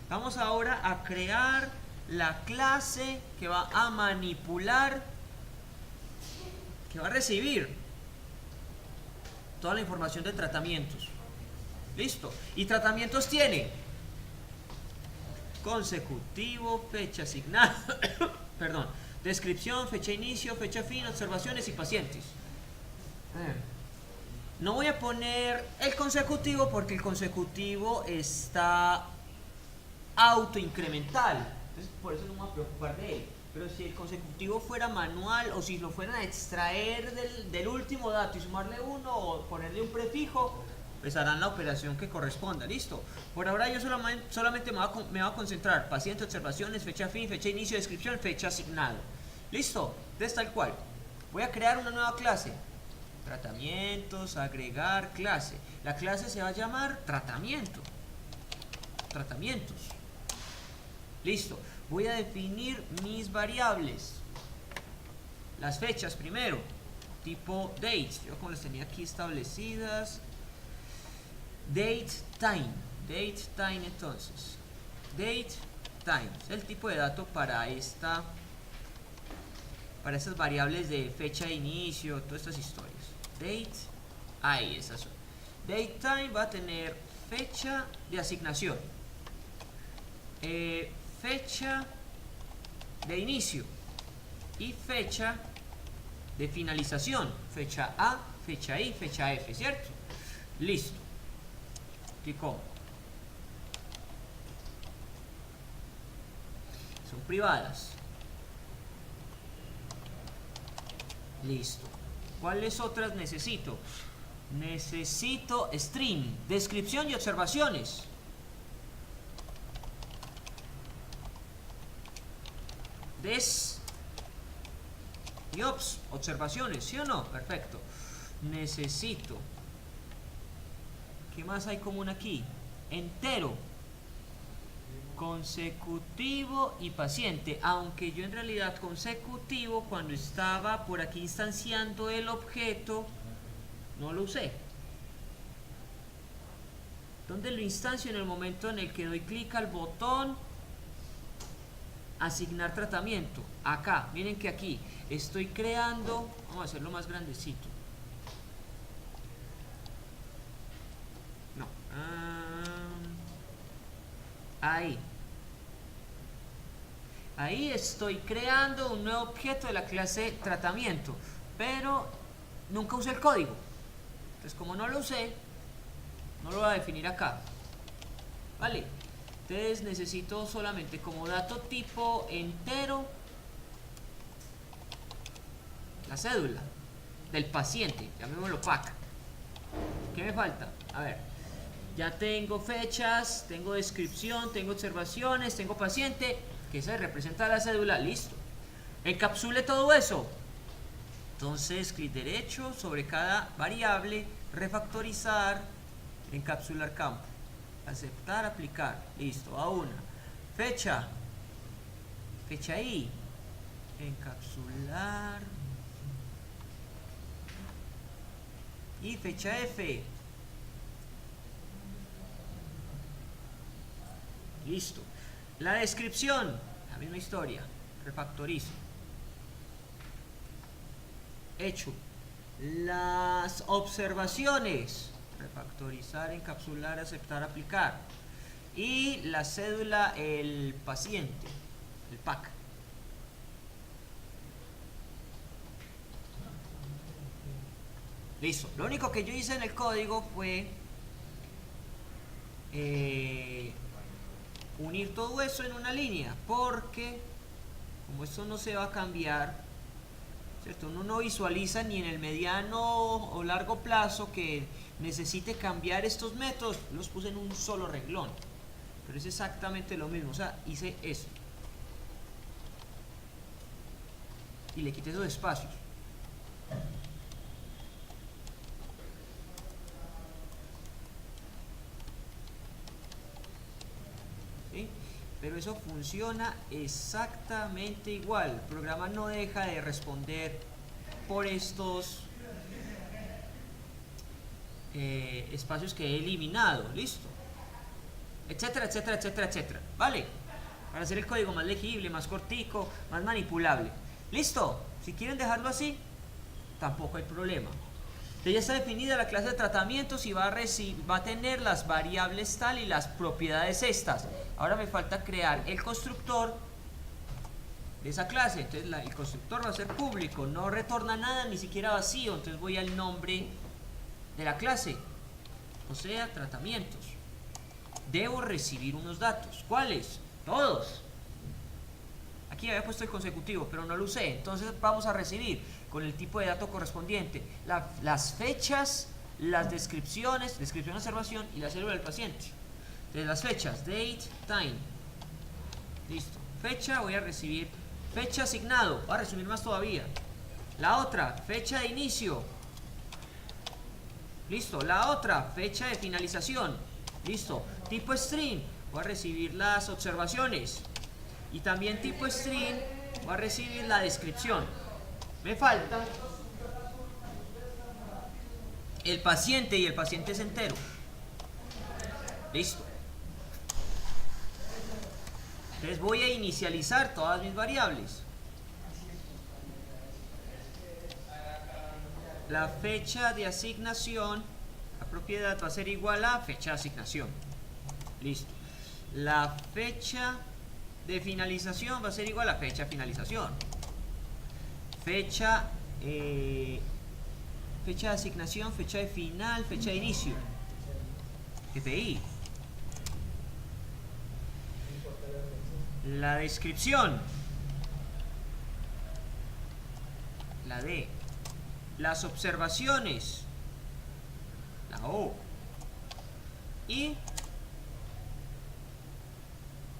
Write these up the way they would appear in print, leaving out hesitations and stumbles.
Vamos ahora a crear la clase que va a manipular, que va a recibir toda la información de tratamientos. Listo. Y tratamientos tiene consecutivo, fecha asignada, perdón, descripción, fecha inicio, fecha fin, observaciones y pacientes. No voy a poner el consecutivo porque el consecutivo está autoincremental. Entonces por eso no me voy a preocupar de él. Pero si el consecutivo fuera manual o si lo fueran a extraer del último dato y sumarle uno o ponerle un prefijo, pues harán la operación que corresponda. Listo. Por ahora yo solamente me voy a concentrar paciente, observaciones, fecha fin, fecha inicio, descripción, fecha asignado. Listo. Entonces tal cual. Voy a crear una nueva clase. Tratamientos, agregar clase. La clase se va a llamar tratamiento. Tratamientos. Listo. Voy a definir mis variables. Las fechas primero. Tipo dates. Yo como las tenía aquí establecidas. Date, time. Date, time entonces. Date, time. Es el tipo de dato para estas variables de fecha de inicio, todas estas historias. Date, ahí esas son. Date, time va a tener fecha de asignación. Fecha de inicio y fecha de finalización, fecha A, fecha I, fecha F, ¿cierto? Listo. Clicó. Son privadas. Listo. ¿Cuáles otras necesito? Necesito string, descripción y observaciones. Y observaciones, ¿sí o no? Perfecto. Necesito. ¿Qué más hay común aquí? Entero, consecutivo y paciente. Aunque yo en realidad consecutivo, cuando estaba por aquí instanciando el objeto, no lo usé. ¿Dónde lo instancio? En el momento en el que doy clic al botón asignar tratamiento. Acá, miren que aquí estoy creando, vamos a hacerlo más grandecito. No. Ahí estoy creando un nuevo objeto de la clase tratamiento, pero nunca usé el código. Entonces, como no lo usé, no lo voy a definir acá. ¿Vale? Entonces necesito solamente como dato tipo entero la cédula del paciente, llamémoslo PAC. ¿Qué me falta? A ver, ya tengo fechas, tengo descripción, tengo observaciones, tengo paciente, que se representa la cédula, listo. Encapsule todo eso. Entonces, clic derecho sobre cada variable, refactorizar, encapsular campo. Aceptar, aplicar, listo, a una. Fecha I, encapsular y fecha F. Listo. La descripción, la misma historia, refactorizo. Hecho. Las observaciones, refactorizar, encapsular, aceptar, aplicar. Y la cédula, el paciente, el PAC. Listo. Lo único que yo hice en el código fue unir todo eso en una línea, porque como esto no se va a cambiar, ¿cierto? Uno no visualiza ni en el mediano o largo plazo que necesite cambiar estos métodos, los puse en un solo renglón, pero es exactamente lo mismo, o sea, hice eso y le quité esos espacios. ¿Sí? Pero eso funciona exactamente igual. El programa no deja de responder por estos espacios que he eliminado. Listo. etcétera, etcétera, etcétera, etcétera. ¿Vale? Para hacer el código más legible, más cortico, más manipulable. ¿Listo? Si quieren dejarlo así, tampoco hay problema. Entonces ya está definida la clase de tratamientos y va a tener las variables tal y las propiedades estas. Ahora me falta crear el constructor de esa clase. Entonces el constructor va a ser público, no retorna nada, ni siquiera vacío. Entonces voy al nombre de la clase, o sea, tratamientos. Debo recibir unos datos. ¿Cuáles? Todos. Aquí había puesto el consecutivo, pero no lo usé. Entonces vamos a recibir con el tipo de dato correspondiente las fechas, las descripciones, descripción, observación y la célula del paciente. Entonces las fechas, date, time. Listo. Fecha, voy a recibir fecha asignado, voy a resumir más todavía. La otra, fecha de inicio. Listo. La otra, fecha de finalización. Listo. Tipo string, voy a recibir las observaciones. Y también tipo string, voy a recibir la descripción. Me falta el paciente, y el paciente es entero. Listo. Entonces voy a inicializar todas mis variables. La fecha de asignación, la propiedad va a ser igual a fecha de asignación. Listo. La fecha de finalización va a ser igual a fecha de finalización. Fecha de asignación, fecha de final, fecha de inicio. FI. La descripción, la D. Las observaciones, la O. Y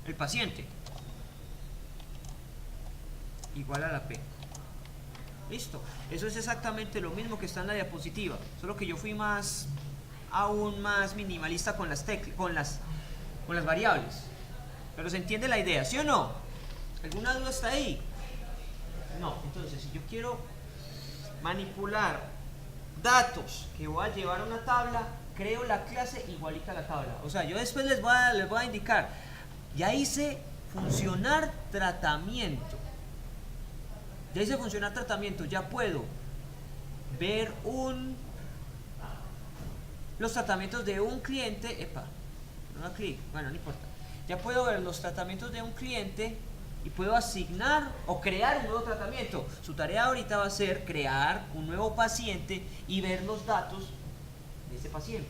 el paciente, igual a la P. Listo. Eso es exactamente lo mismo que está en la diapositiva, solo que yo fui aún más minimalista con las teclas, con las variables. Pero se entiende la idea, ¿sí o no? ¿Alguna duda está ahí? No. Entonces, si yo quiero manipular datos que voy a llevar a una tabla, creo la clase igualita a la tabla. O sea, yo después les voy a indicar, ya hice funcionar tratamiento. Ya hice funcionar tratamiento, ya puedo ver los tratamientos de un cliente. Epa, no da clic, bueno, no importa. Ya puedo ver los tratamientos de un cliente y puedo asignar o crear un nuevo tratamiento. Su tarea ahorita va a ser crear un nuevo paciente y ver los datos de ese paciente.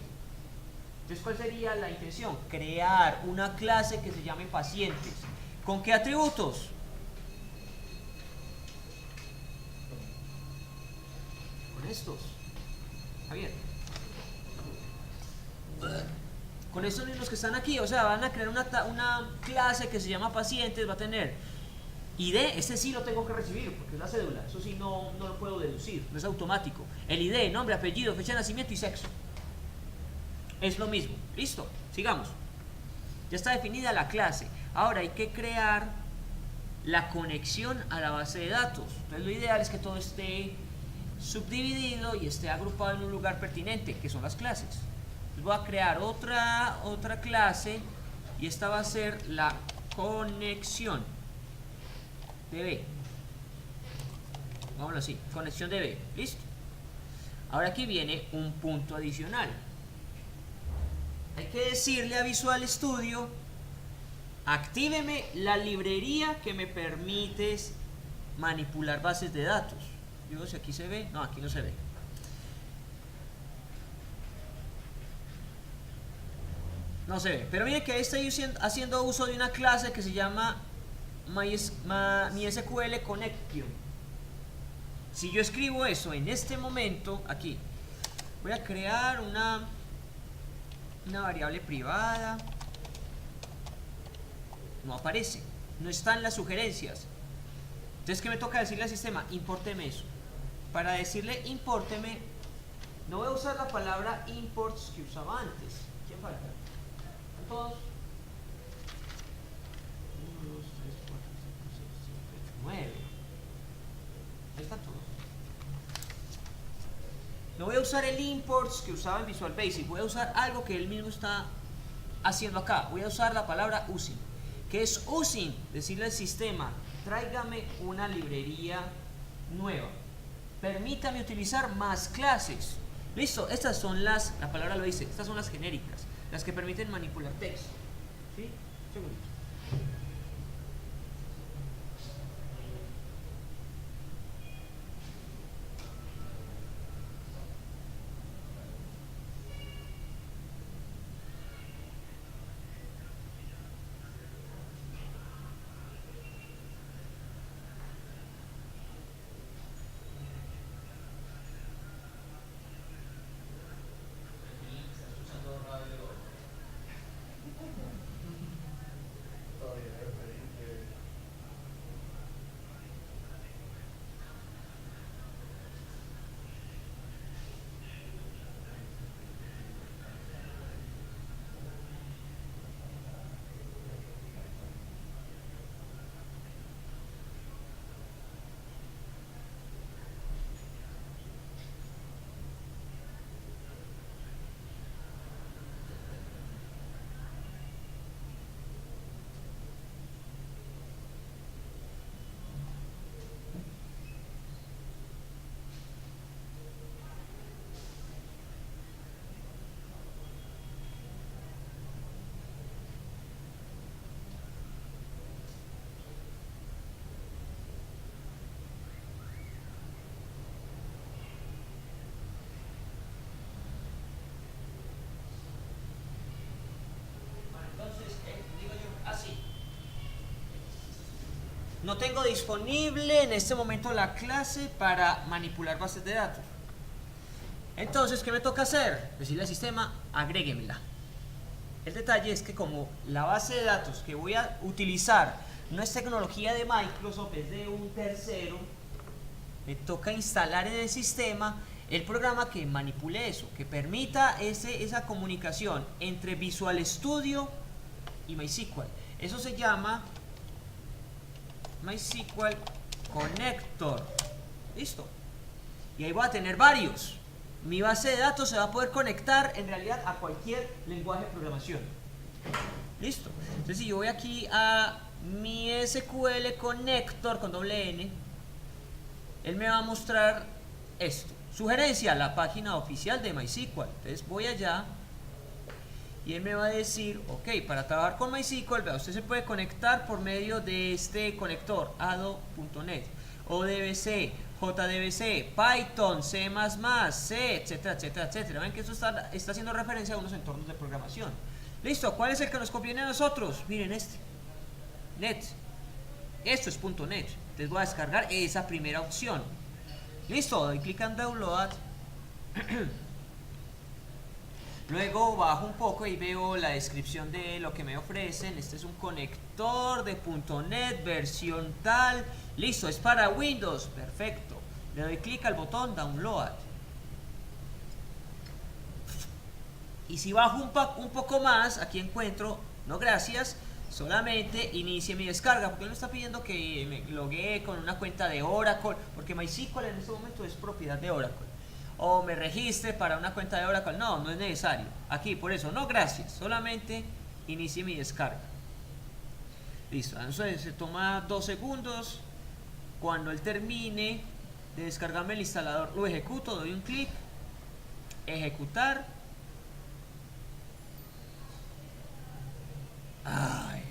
Entonces, ¿cuál sería la intención? Crear una clase que se llame pacientes. ¿Con qué atributos? Con estos. Javier. Con estos mismos que están aquí. O sea, van a crear una clase que se llama pacientes. Va a tener ID. Este sí lo tengo que recibir porque es la cédula. Eso sí no lo puedo deducir. No es automático. El ID, nombre, apellido, fecha de nacimiento y sexo. Es lo mismo. Listo. Sigamos. Ya está definida la clase. Ahora hay que crear la conexión a la base de datos. Entonces lo ideal es que todo esté subdividido y esté agrupado en un lugar pertinente, que son las clases. Entonces voy a crear otra clase y esta va a ser la conexión DB. Vámonos así, conexión DB. Listo. Ahora aquí viene un punto adicional. Hay que decirle a Visual Studio: actíveme la librería que me permite manipular bases de datos. Digo, si aquí se ve, no, aquí no se ve. No se ve, pero miren que ahí estoy haciendo uso de una clase que se llama MySQL Connection. Si yo escribo eso en este momento, aquí, voy a crear una variable privada. No aparece, no está en las sugerencias. Entonces, ¿qué me toca decirle al sistema? Impórteme eso. Para decirle impórteme, no voy a usar la palabra imports que usaba antes. ¿Quién falta? Todos. 1, 2, 3, 4, 5, 6, 7, 8, 9. Ahí están todos. No voy a usar el imports que usaba en Visual Basic. Voy a usar algo que él mismo está haciendo acá? Voy a usar la palabra using. ¿Qué es using? Decirle al sistema, tráigame una librería nueva. Permítame utilizar más clases. Listo, estas son la palabra lo dice, estas son las genéricas, las que permiten manipular texto. ¿Sí? Un segundito. No tengo disponible en este momento la clase para manipular bases de datos. Entonces, ¿qué me toca hacer? Decirle al sistema, agréguemela. El detalle es que como la base de datos que voy a utilizar no es tecnología de Microsoft, es de un tercero, me toca instalar en el sistema el programa que manipule eso, que permita esa comunicación entre Visual Studio y MySQL. Eso se llama MySQL Connector. Listo. Y ahí voy a tener varios. Mi base de datos se va a poder conectar en realidad a cualquier lenguaje de programación. Listo. Entonces si yo voy aquí a mi SQL Connector con doble N, él me va a mostrar esto. Sugerencia, la página oficial de MySQL. Entonces voy allá y él me va a decir, ok, para trabajar con MySQL, vea, usted se puede conectar por medio de este conector, ado.net, ODBC, JDBC, Python, C++, C, etcétera, etcétera, etcétera. Ven que eso está haciendo referencia a unos entornos de programación. Listo, ¿cuál es el que nos conviene a nosotros? Miren este, net. Esto es .net. Entonces voy a descargar esa primera opción. Listo, doy clic en download. Luego bajo un poco y veo la descripción de lo que me ofrecen. Este es un conector de .NET versión tal. Listo, es para Windows. Perfecto. Le doy clic al botón Download. Y si bajo un poco más, aquí encuentro, no gracias, solamente inicie mi descarga. Porque él me está pidiendo que me loguee con una cuenta de Oracle. Porque MySQL en este momento es propiedad de Oracle. O me registre para una cuenta de Oracle. No, no es necesario. Aquí, por eso, no gracias. Solamente inicie mi descarga. Listo. Entonces se toma 2 segundos. Cuando él termine de descargarme el instalador, lo ejecuto, doy un clic, ejecutar. Ay.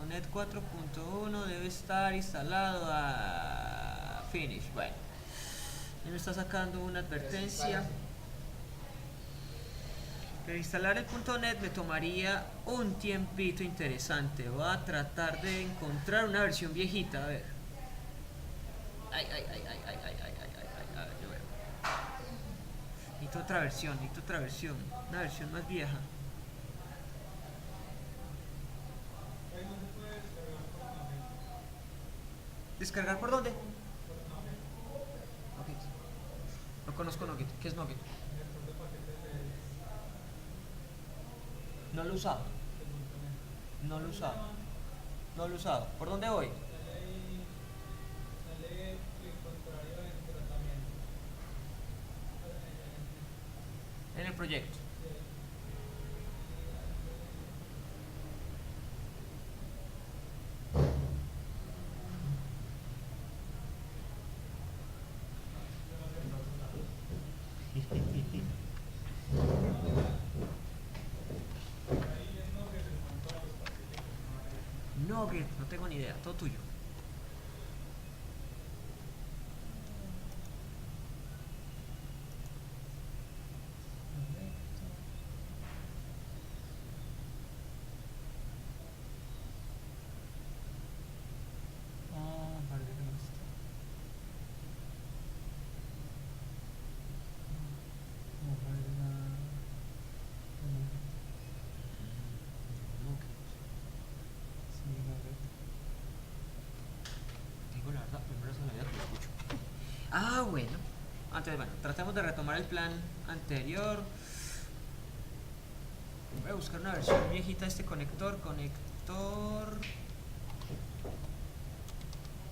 .NET 4.1 debe estar instalado a finish. Bueno, él me está sacando una advertencia. Pero instalar el .NET me tomaría un tiempito interesante. Voy a tratar de encontrar una versión viejita. A ver. Ay. A ver, yo veo. Necesito otra versión. Una versión más vieja. ¿Descargar por dónde? Nugget. No conozco Nugget. ¿Qué es Nugget? No lo he usado. No lo he usado. No lo he usado. ¿Por dónde voy? En el proyecto. no, que no tengo ni idea, todo tuyo. Digo la verdad, primero es la vida que lo escucho. Ah, bueno. Entonces, bueno, tratemos de retomar el plan anterior. Voy a buscar una versión viejita de este conector. Conector.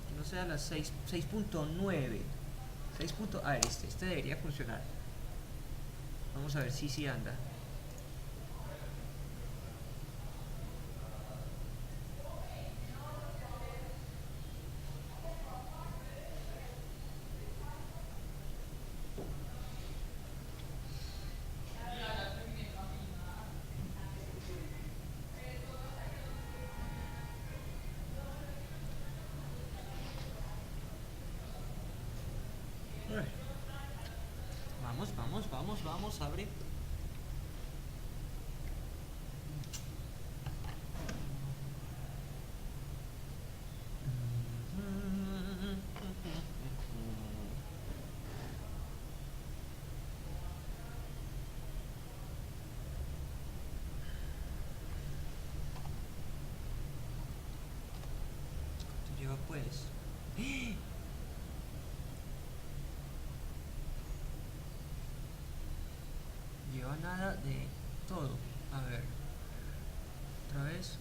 Que no sea la 6.9. 6. A ver, este debería funcionar. Vamos a ver si sí anda. Vamos, abre. ¿Cuánto lleva pues? Lleva nada de todo. A ver. Otra vez.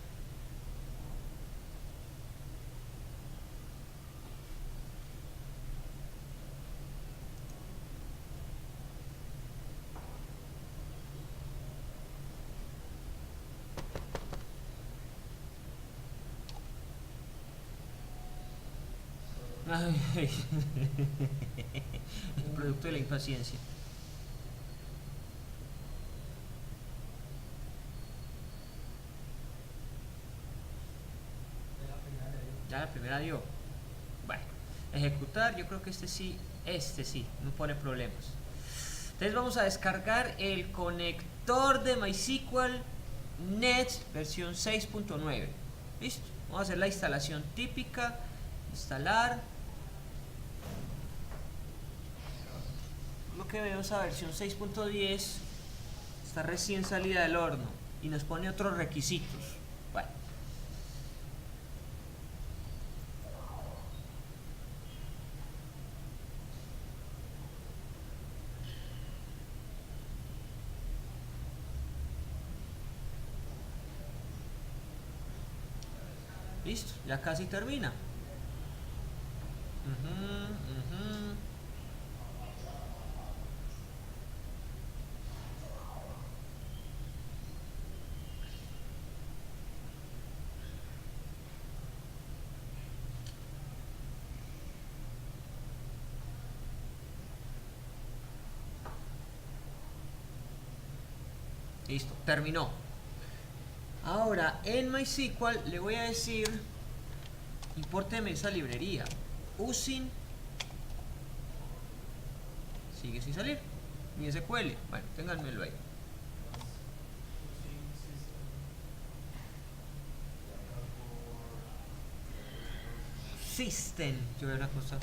Ay, el producto de la impaciencia. Ya la primera dio. Bueno, ejecutar, yo creo que este sí, no pone problemas. Entonces vamos a descargar el conector de MySQL Net versión 6.9. Listo, vamos a hacer la instalación típica. Instalar. Lo que veo es la versión 6.10. Está recién salida del horno y nos pone otros requisitos. Bueno. Listo, ya casi termina. Listo, terminó. Ahora en MySQL le voy a decir impórteme esa librería. Using sigue sin salir. Ni SQL. Bueno, ténganmelo ahí. System. Yo veo una cosa.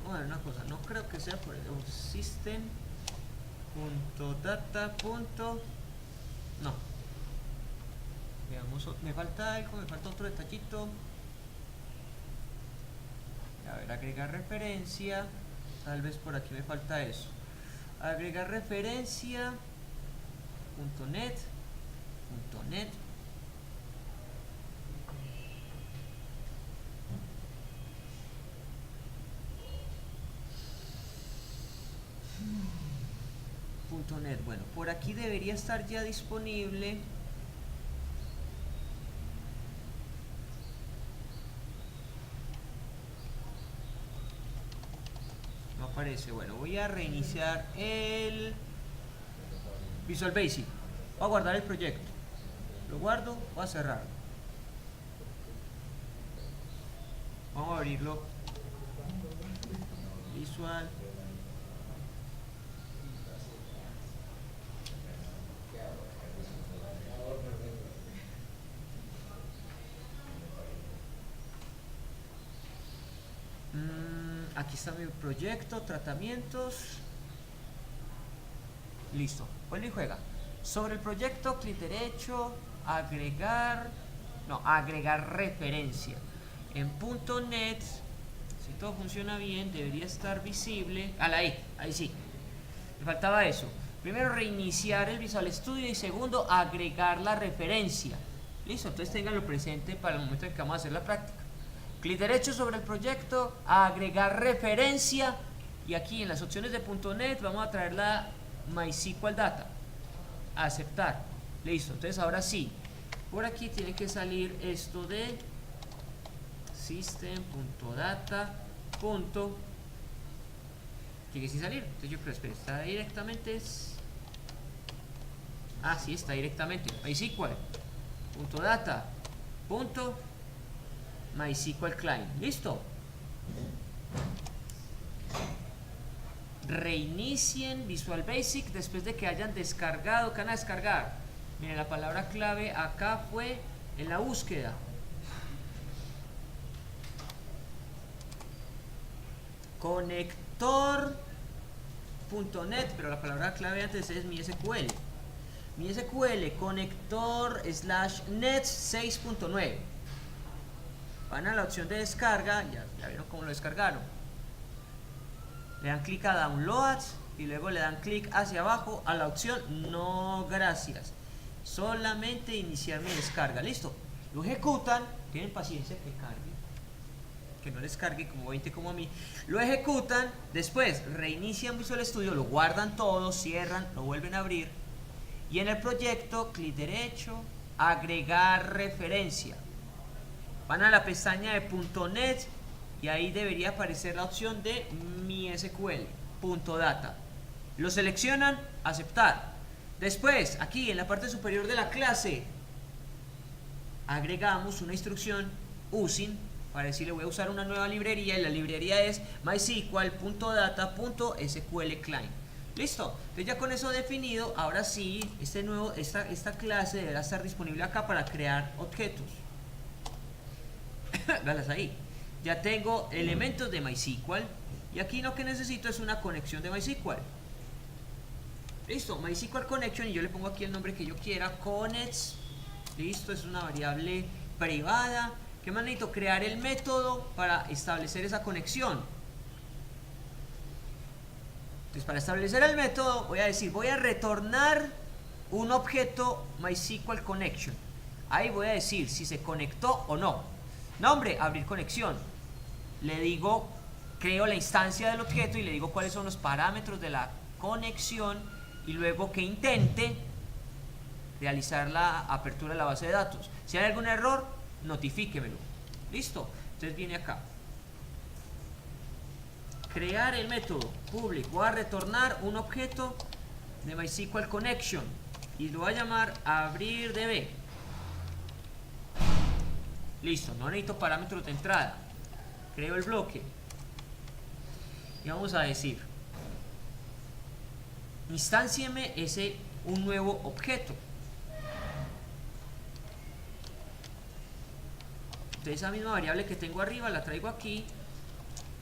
Vamos a ver una cosa. No creo que sea por el system.data. No. Veamos. Me falta algo. Me falta otro detallito. A ver, agregar referencia. Tal vez por aquí me falta eso. Agregar referencia. .net. .net. Bueno, por aquí debería estar ya disponible. No aparece. Bueno, voy a reiniciar el Visual Basic. Voy a guardar el proyecto. Lo guardo, voy a cerrar. Vamos a abrirlo. Visual. Aquí está mi proyecto, tratamientos. Listo, vuelve y juega. Sobre el proyecto, clic derecho, agregar, no, agregar referencia. En .NET, si todo funciona bien, debería estar visible. Ahí sí. Me faltaba eso. Primero, reiniciar el Visual Studio y segundo, agregar la referencia. Listo, entonces ténganlo presente para el momento en que vamos a hacer la práctica. Clic derecho sobre el proyecto, agregar referencia y aquí en las opciones de .NET vamos a traer la MySQL Data. Aceptar. Listo, entonces ahora sí. Por aquí tiene que salir esto de system.data. Tiene que sí salir. Entonces yo creo que está directamente. Sí, está directamente. MySQL.data. MySQL Client. ¿Listo? Reinicien Visual Basic después de que hayan descargado. ¿Qué van a descargar? Miren, la palabra clave acá fue en la búsqueda. Conector.net, pero la palabra clave antes es mi SQL. Mi SQL conector/net 6.9. Van a la opción de descarga, ya vieron cómo lo descargaron. Le dan clic a Download y luego le dan clic hacia abajo a la opción No gracias. Solamente iniciar mi descarga. Listo. Lo ejecutan. Tienen paciencia que cargue. Que no les cargue como 20 como a mí. Lo ejecutan. Después reinician Visual Studio. Lo guardan todo. Cierran. Lo vuelven a abrir. Y en el proyecto, clic derecho. Agregar referencia. Van a la pestaña de .NET y ahí debería aparecer la opción de MySQL.data. Lo seleccionan, aceptar. Después, aquí en la parte superior de la clase, agregamos una instrucción using para decirle voy a usar una nueva librería y la librería es MySQL.data.SQL Client. Listo, entonces ya con eso definido, ahora sí, esta clase deberá estar disponible acá para crear objetos. Velas ahí. Ya tengo elementos de MySQL y aquí lo que necesito es una conexión de MySQL. Listo, MySQL Connection y yo le pongo aquí el nombre que yo quiera, connects. Listo, es una variable privada. ¿Qué más necesito? Crear el método para establecer esa conexión. Entonces para establecer el método voy a decir, voy a retornar un objeto MySQL Connection. Ahí voy a decir si se conectó o no. Nombre, abrir conexión. Le digo, creo la instancia del objeto y le digo cuáles son los parámetros de la conexión y luego que intente realizar la apertura de la base de datos. Si hay algún error, notifíquemelo. Listo. Entonces viene acá. Crear el método public. Voy a retornar un objeto de MySQL Connection y lo voy a llamar abrir_db. Listo, no necesito parámetros de entrada. Creo el bloque. Y vamos a decir, instáncieme un nuevo objeto. Entonces esa misma variable que tengo arriba la traigo aquí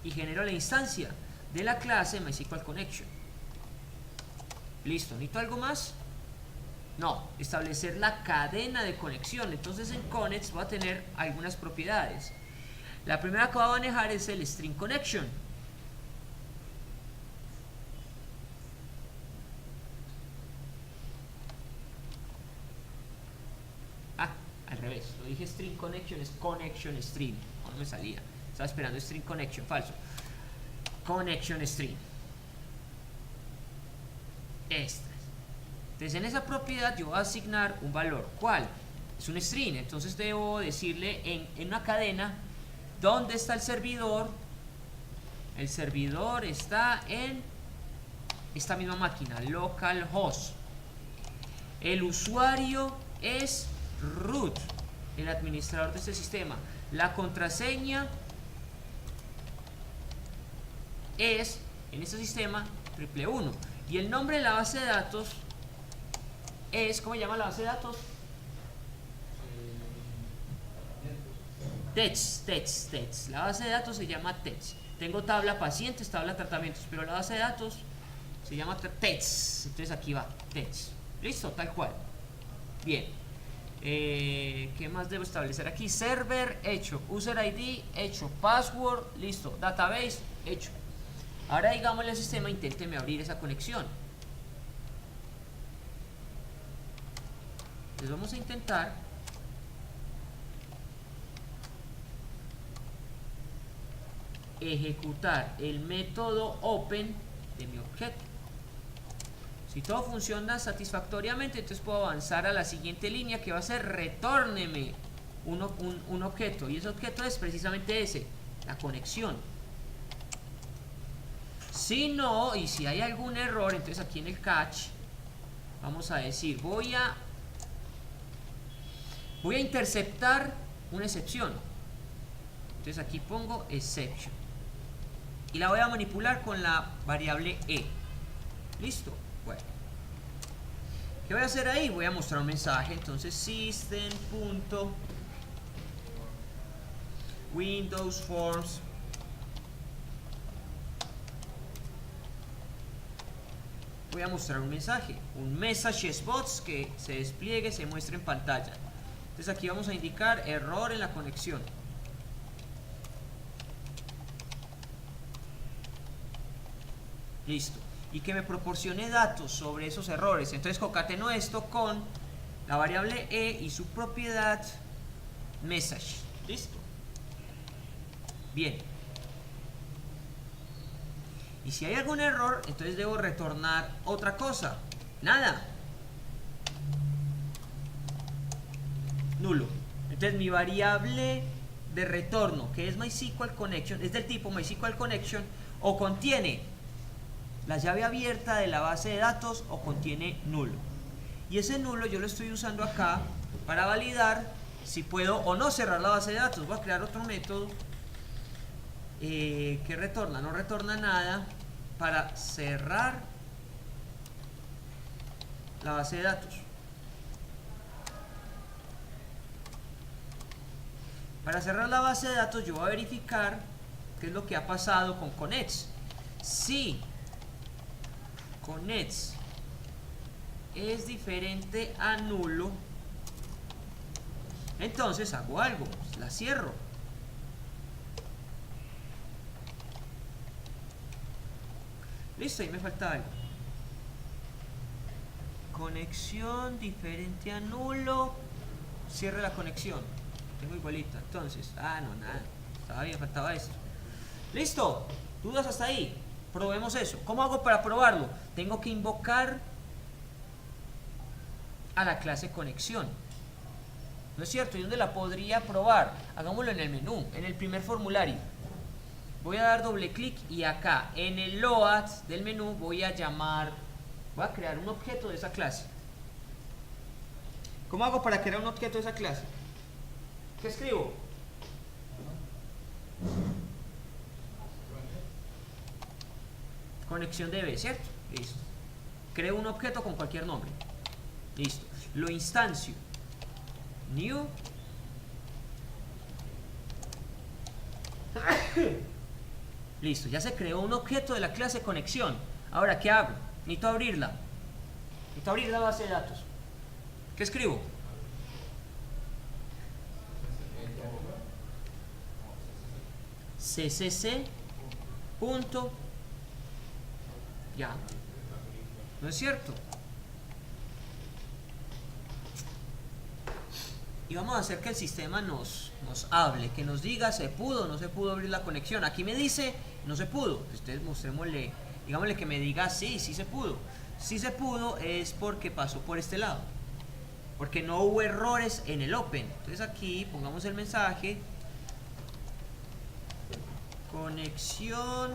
y genero la instancia de la clase MySQL Connection. Listo, ¿necesito algo más? No, establecer la cadena de conexión. Entonces en Connects voy a tener algunas propiedades. La primera que voy a manejar es el String Connection. Al revés, lo dije String Connection, es Connection String. No me salía, estaba esperando String Connection, falso. Connection String. Esta. Entonces en esa propiedad yo voy a asignar un valor. ¿Cuál? Es un string. Entonces debo decirle en una cadena dónde está el servidor. El servidor está en esta misma máquina, localhost. El usuario es root, el administrador de este sistema. La contraseña es, en este sistema, 111. Y el nombre de la base de datos es, ¿cómo se llama la base de datos? TETS. La base de datos se llama TETS. Tengo tabla pacientes, tabla tratamientos, pero la base de datos se llama TETS. Entonces aquí va, TETS. Listo, tal cual. Bien. ¿Qué más debo establecer aquí? Server, hecho. User ID, hecho. Password, listo. Database, hecho. Ahora digámosle al sistema, inténteme abrir esa conexión. Entonces vamos a intentar ejecutar el método open de mi objeto. Si todo funciona satisfactoriamente, entonces puedo avanzar a la siguiente línea, que va a ser retórneme un objeto, y ese objeto es precisamente ese, la conexión. Si no, y si hay algún error, entonces aquí en el catch vamos a decir, voy a interceptar una excepción. Entonces aquí pongo exception y la voy a manipular con la variable e. Listo. Bueno, ¿qué voy a hacer ahí? Voy a mostrar un mensaje. Entonces system.windowsforms voy a mostrar un mensaje, un messagesbox que se despliegue, se muestre en pantalla. Entonces aquí vamos a indicar error en la conexión. Listo. Y que me proporcione datos sobre esos errores. Entonces concateno esto con la variable e y su propiedad message. Listo. Bien. Y si hay algún error, entonces debo retornar otra cosa. Nada. Nulo. Entonces mi variable de retorno, que es MySQL Connection, es del tipo MySQL Connection, o contiene la llave abierta de la base de datos o contiene nulo. Y ese nulo yo lo estoy usando acá para validar si puedo o no cerrar la base de datos. Voy a crear otro método que retorna, no retorna nada, para cerrar la base de datos. Para cerrar la base de datos yo voy a verificar qué es lo que ha pasado con connects. Si connects es diferente a nulo, entonces hago algo, la cierro. Listo, ahí me falta algo. Conexión diferente a nulo, cierre la conexión. Tengo igualita, entonces, no, nada, estaba bien, faltaba esto. Listo, dudas hasta ahí. Probemos eso. ¿Cómo hago para probarlo? Tengo que invocar a la clase conexión. ¿No es cierto? ¿Y dónde la podría probar? Hagámoslo en el menú, en el primer formulario. Voy a dar doble clic y acá en el load del menú voy a crear un objeto de esa clase. ¿Cómo hago para crear un objeto de esa clase? ¿Qué escribo? Conexión DB, ¿cierto? Listo. Creo un objeto con cualquier nombre. Listo. Lo instancio. New. Listo, ya se creó un objeto de la clase conexión. Ahora, ¿qué hago? Necesito abrirla. Necesito abrir la base de datos. ¿Qué escribo? ccc. Ya. ¿No es cierto? Y vamos a hacer que el sistema nos hable, que nos diga se pudo o no se pudo abrir la conexión. Aquí me dice no se pudo. Ustedes mostrémosle, digámosle que me diga sí se pudo. Si se pudo es porque pasó por este lado, porque no hubo errores en el open. Entonces aquí pongamos el mensaje conexión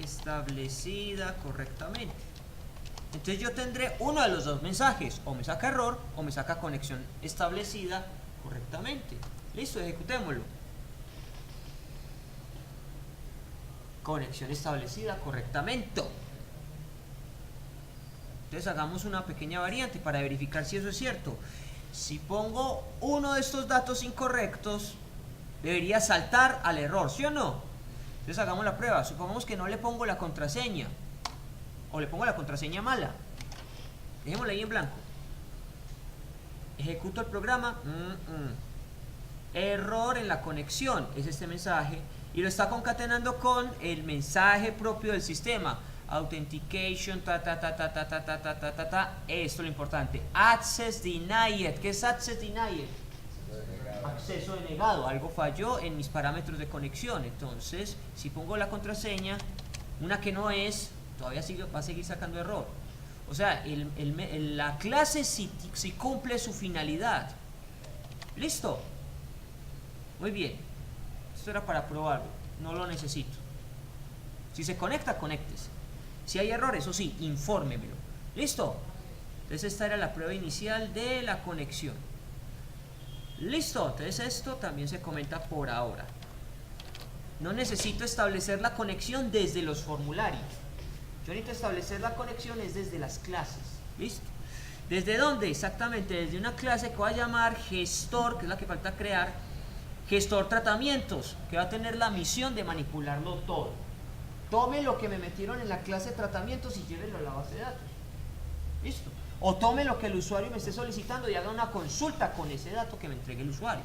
establecida correctamente. Entonces yo tendré uno de los dos mensajes, o me saca error o me saca conexión establecida correctamente. Listo, ejecutémoslo. Conexión establecida correctamente. Entonces hagamos una pequeña variante para verificar si eso es cierto. Si pongo uno de estos datos incorrectos, debería saltar al error, ¿sí o no? Entonces hagamos la prueba. Supongamos que no le pongo la contraseña, o le pongo la contraseña mala. Dejémosla ahí en blanco. Ejecuto el programa. Error en la conexión, es este mensaje, y lo está concatenando con el mensaje propio del sistema. Authentication, esto es lo importante. Access denied. ¿Qué es access denied? Acceso denegado. Algo falló en mis parámetros de conexión. Entonces, si pongo la contraseña, una que no es, todavía va a seguir sacando error. O sea, la clase sí cumple su finalidad. ¿Listo? Muy bien. Esto era para probarlo. No lo necesito. Si se conecta, conéctese. Si hay error, eso sí, infórmemelo. ¿Listo? Entonces esta era la prueba inicial de la conexión. ¿Listo? Entonces esto también se comenta por ahora. No necesito establecer la conexión desde los formularios. Yo necesito establecer la conexión es desde las clases. ¿Listo? ¿Desde dónde? Exactamente, desde una clase que voy a llamar gestor, que es la que falta crear. Gestor tratamientos, que va a tener la misión de manipularlo todo. Tome lo que me metieron en la clase de tratamientos y llévenlo a la base de datos. ¿Listo? O tome lo que el usuario me esté solicitando y haga una consulta con ese dato que me entregue el usuario.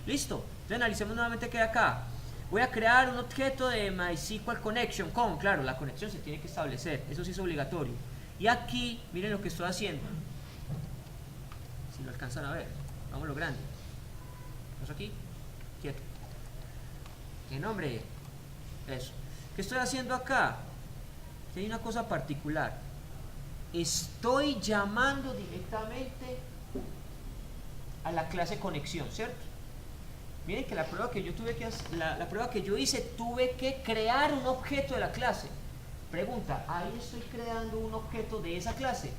¿Listo? Entonces analicemos nuevamente qué hay acá. Voy a crear un objeto de MySQL Connection con, claro, la conexión se tiene que establecer, eso sí es obligatorio. Y aquí, miren lo que estoy haciendo. Si lo alcanzan a ver, vamos a lo grande. Vamos aquí, quieto. ¿Qué nombre? Eso. ¿Qué estoy haciendo acá? Que hay una cosa particular. Estoy llamando directamente a la clase conexión, ¿cierto? Miren que la prueba que yo tuve que hacer, la prueba que yo hice, tuve que crear un objeto de la clase. Pregunta, ¿ahí estoy creando un objeto de esa clase?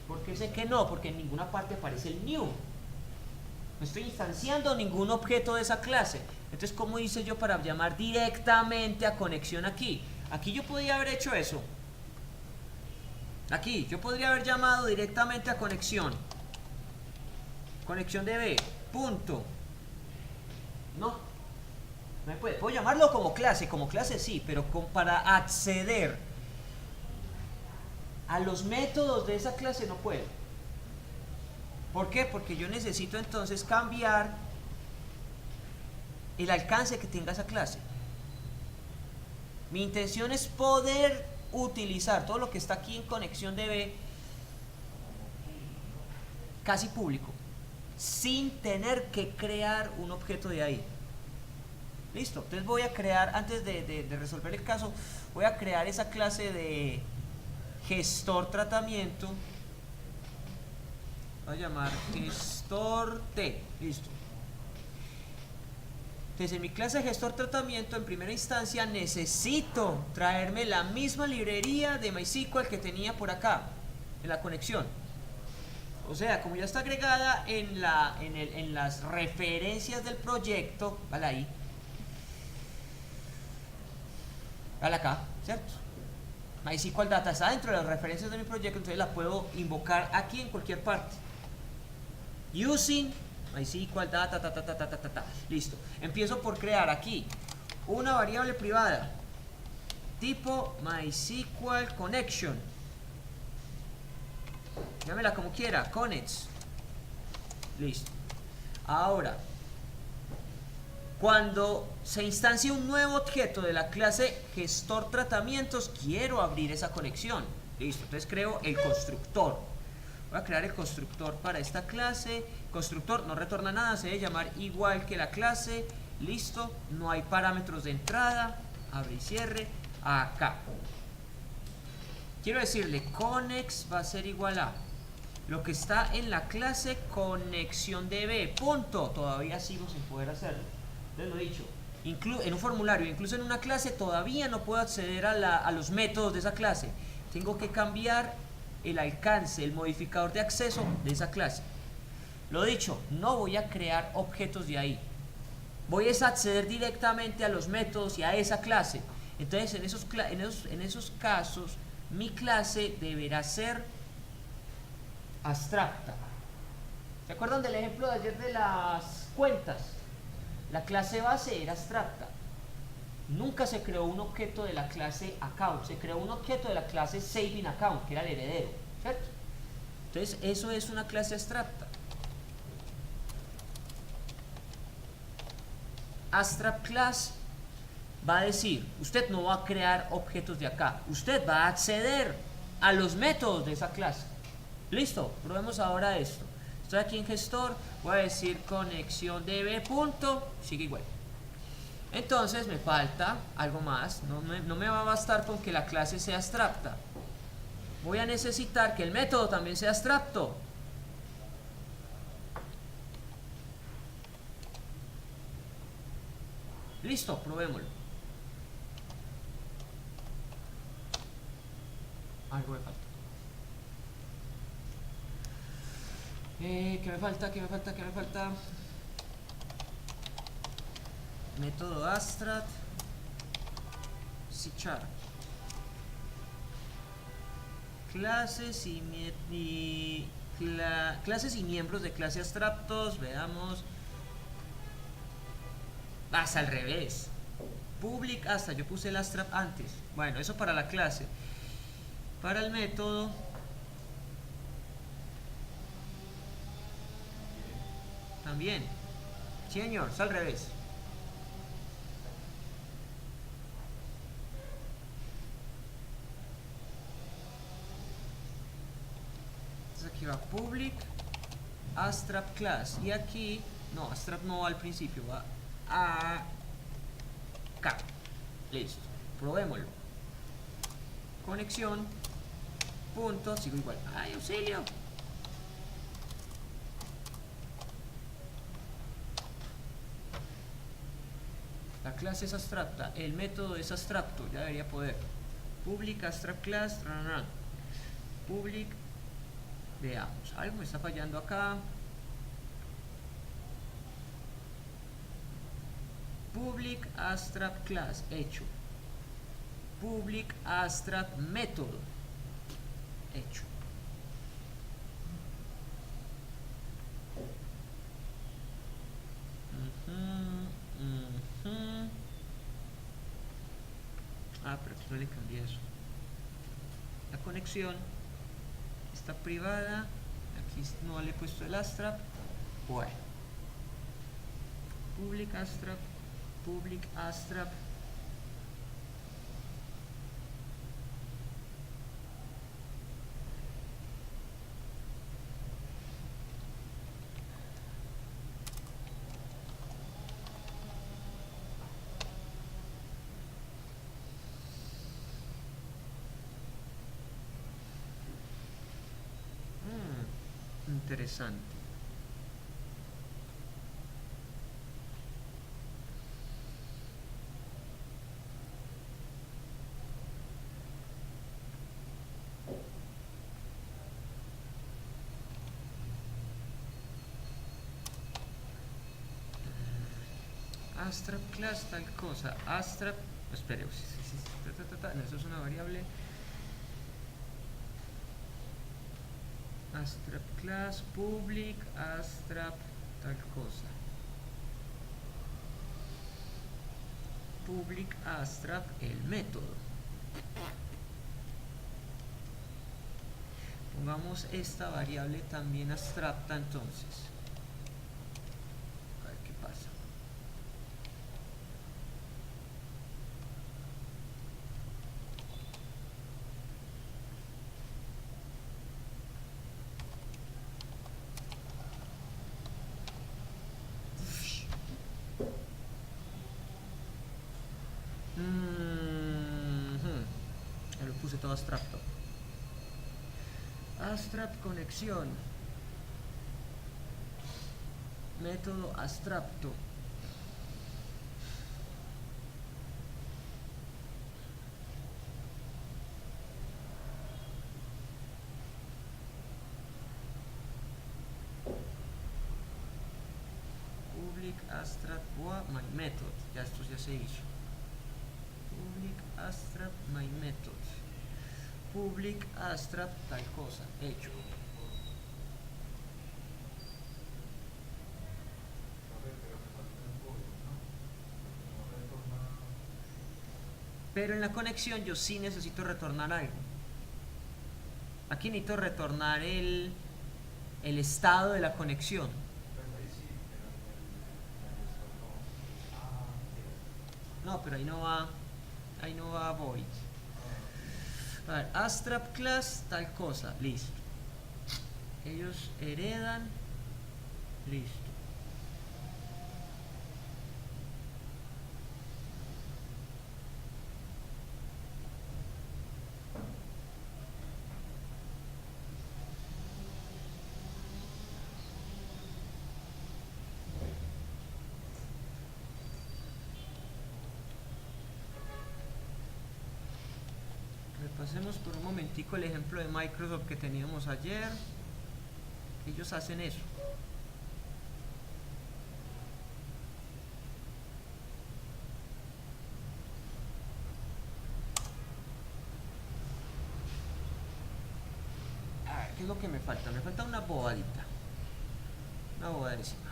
¿Por qué sé que no? Porque en ninguna parte aparece el new. No estoy instanciando ningún objeto de esa clase. Entonces, ¿cómo hice yo para llamar directamente a conexión aquí? Aquí yo podría haber hecho eso. Aquí, yo podría haber llamado directamente a conexión. Conexión DB, punto. No, no me puede. Puedo llamarlo como clase sí, pero para acceder a los métodos de esa clase no puedo. ¿Por qué? Porque yo necesito entonces cambiar el alcance que tenga esa clase. Mi intención es poder utilizar todo lo que está aquí en conexión DB casi público, sin tener que crear un objeto de ahí. Listo, entonces voy a crear, antes de resolver el caso, voy a crear esa clase de gestor tratamiento. Voy a llamar gestor T, listo. Entonces en mi clase de gestor tratamiento, en primera instancia necesito traerme la misma librería de MySQL que tenía por acá, en la conexión. O sea, como ya está agregada en las referencias del proyecto, vale ahí, vale acá, ¿cierto? MySQL Data está dentro de las referencias de mi proyecto, entonces la puedo invocar aquí en cualquier parte. Using MySQL Data, listo. Empiezo por crear aquí una variable privada tipo MySQL Connection. Llámela como quiera, connects. Listo. Ahora, cuando se instancia un nuevo objeto de la clase gestor tratamientos, quiero abrir esa conexión. Listo, entonces creo el constructor. Voy a crear el constructor para esta clase. Constructor no retorna nada, se debe llamar igual que la clase. Listo, no hay parámetros de entrada. Abre y cierre. Acá. Quiero decirle connects va a ser igual a lo que está en la clase conexión DB. Punto. Todavía sigo sin poder hacerlo. Les lo he dicho. En un formulario, incluso en una clase, todavía no puedo acceder a los métodos de esa clase. Tengo que cambiar el alcance, el modificador de acceso de esa clase. Lo dicho, no voy a crear objetos de ahí. Voy a acceder directamente a los métodos y a esa clase. Entonces, en esos casos, mi clase deberá ser abstracta. ¿Se acuerdan del ejemplo de ayer de las cuentas? La clase base era abstracta. Nunca se creó un objeto de la clase account, se creó un objeto de la clase saving account, que era el heredero, ¿cierto? Entonces, eso es una clase abstracta. Abstract class va a decir, usted no va a crear objetos de acá, usted va a acceder a los métodos de esa clase. Listo, probemos ahora esto. Estoy aquí en gestor, voy a decir conexión db punto, sigue igual. Entonces me falta algo más, no me va a bastar con que la clase sea abstracta. Voy a necesitar que el método también sea abstracto. Listo, probémoslo. Algo me falta. ¿Qué me falta? ¿Qué me falta? ¿Qué me falta? Método abstract C#. Clases clases y miembros de clase abstractos. Veamos. Hasta al revés. Public hasta, yo puse el abstract antes. Bueno, eso para la clase. Para el método, también. Sí, señor, es al revés. Entonces aquí va public abstract class. Y aquí, no, abstract no va al principio, va acá. Listo, probémoslo. Conexión, punto, sigo igual. ¡Ay, auxilio! La clase es abstracta, el método es abstracto, ya debería poder. Public abstract class, public, veamos, algo me está fallando acá. Public abstract class, hecho. Public abstract método, hecho. Pero aquí no le cambié eso. La conexión está privada. Aquí no le he puesto el abstract. Bueno. Public abstract. Public abstract. Interesante. Abstract class tal cosa. Abstract. Espere, no, eso es una variable. Abstract class public abstract tal cosa. Public abstract el método. Pongamos esta variable también abstracta entonces. A ver qué pasa. Ya lo puse todo abstracto. Abstract conexión. Método abstracto. abstract my method. Ya esto ya se hizo. Public abstract my method. Public abstract tal cosa. Hecho. Pero en la conexión yo sí necesito retornar algo. Aquí necesito retornar el estado de la conexión. No, pero ahí no va void. A ver, abstract class tal cosa, listo. Ellos heredan, listo. Repasemos por un momentico el ejemplo de Microsoft que teníamos ayer. Ellos hacen eso. A ver, ¿qué es lo que me falta? Me falta una bobadita. Una bobadísima.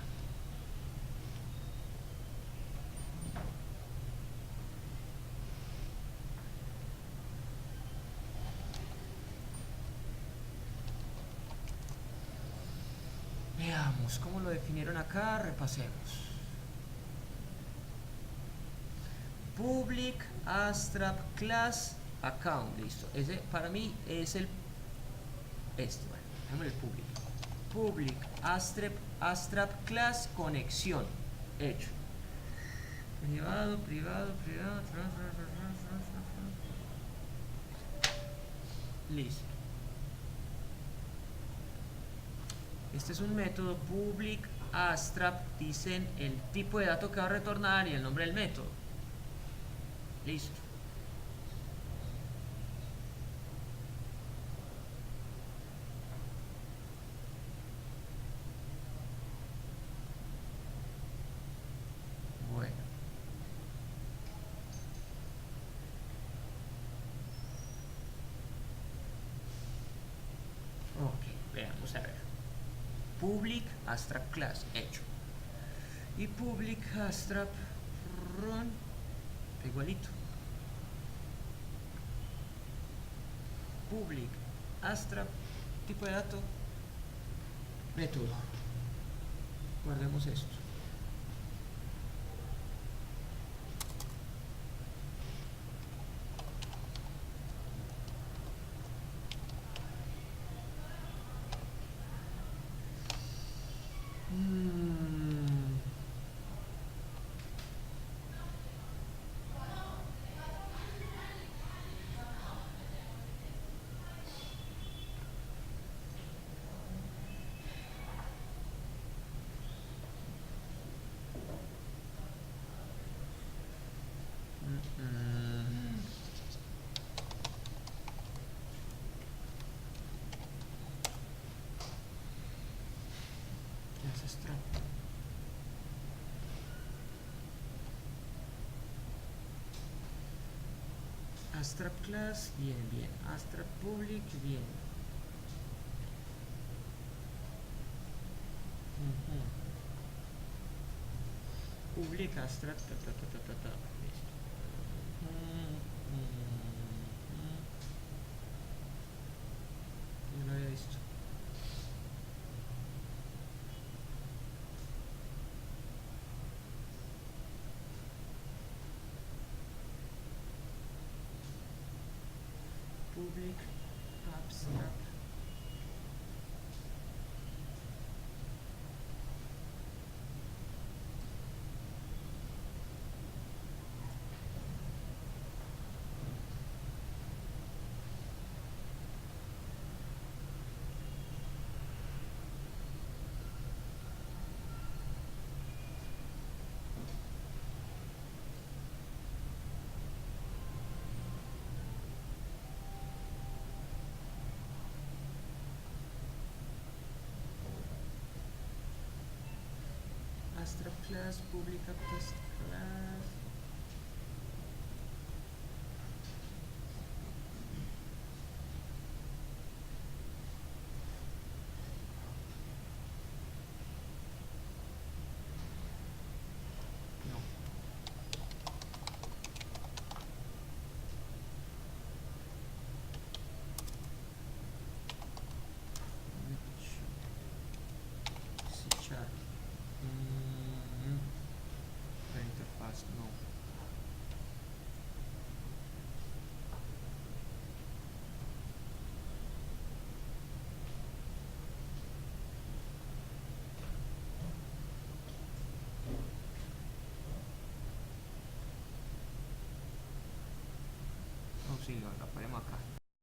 Veamos cómo lo definieron acá, repasemos. Public abstract class account, listo. Ese para mí es el bueno, dejémosle public. Public abstract class conexión, hecho. Privado. Listo. Este es un método public abstract, dicen el tipo de dato que va a retornar y el nombre del método. Listo. Bueno. Ok, veamos a ver. Public abstract class, hecho. Y public abstract run igualito. Public abstract tipo de dato método. Guardemos esto. Abstract class, bien. Abstract public, bien. Public abstract, listo. Yo lo había visto. Public abstract. master class, public test class. No. C Sharp. La interfaz, no. Auxilio, la ponemos acá.